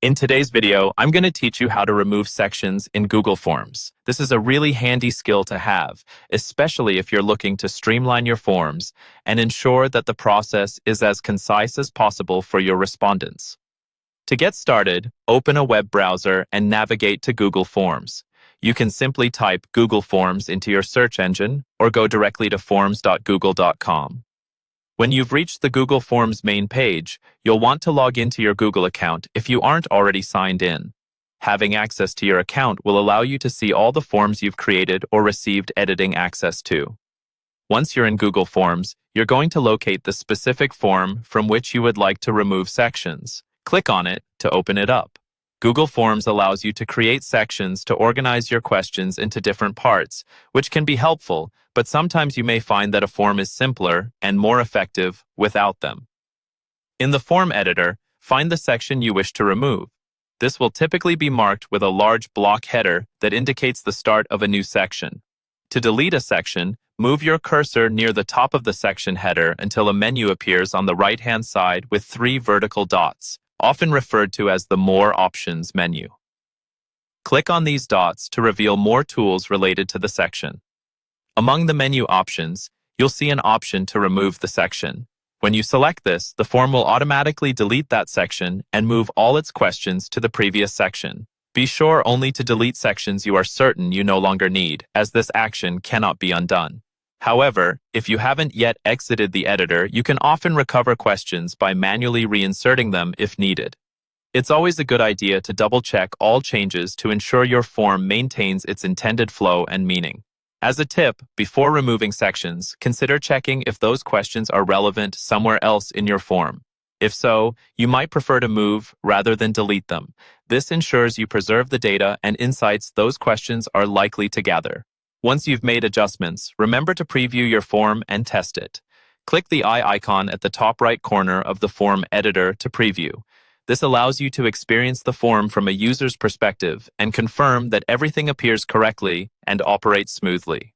In today's video, I'm going to teach you how to remove sections in Google Forms. This is a really handy skill to have, especially if you're looking to streamline your forms and ensure that the process is as concise as possible for your respondents. To get started, open a web browser and navigate to Google Forms. You can simply type Google Forms into your search engine or go directly to forms.google.com. When you've reached the Google Forms main page, you'll want to log into your Google account if you aren't already signed in. Having access to your account will allow you to see all the forms you've created or received editing access to. Once you're in Google Forms, you're going to locate the specific form from which you would like to remove sections. Click on it to open it up. Google Forms allows you to create sections to organize your questions into different parts, which can be helpful, but sometimes you may find that a form is simpler and more effective without them. In the form editor, find the section you wish to remove. This will typically be marked with a large block header that indicates the start of a new section. To delete a section, move your cursor near the top of the section header until a menu appears on the right-hand side with 3 vertical dots, often referred to as the More Options menu. Click on these dots to reveal more tools related to the section. Among the menu options, you'll see an option to remove the section. When you select this, the form will automatically delete that section and move all its questions to the previous section. Be sure only to delete sections you are certain you no longer need, as this action cannot be undone. However, if you haven't yet exited the editor, you can often recover questions by manually reinserting them if needed. It's always a good idea to double-check all changes to ensure your form maintains its intended flow and meaning. As a tip, before removing sections, consider checking if those questions are relevant somewhere else in your form. If so, you might prefer to move rather than delete them. This ensures you preserve the data and insights those questions are likely to gather. Once you've made adjustments, remember to preview your form and test it. Click the eye icon at the top right corner of the form editor to preview. This allows you to experience the form from a user's perspective and confirm that everything appears correctly and operates smoothly.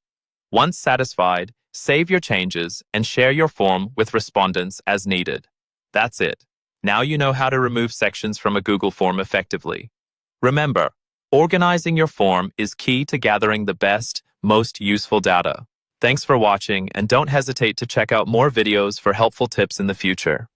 Once satisfied, save your changes and share your form with respondents as needed. That's it. Now you know how to remove sections from a Google form effectively. Remember, organizing your form is key to gathering the best, most useful data. Thanks for watching, and don't hesitate to check out more videos for helpful tips in the future.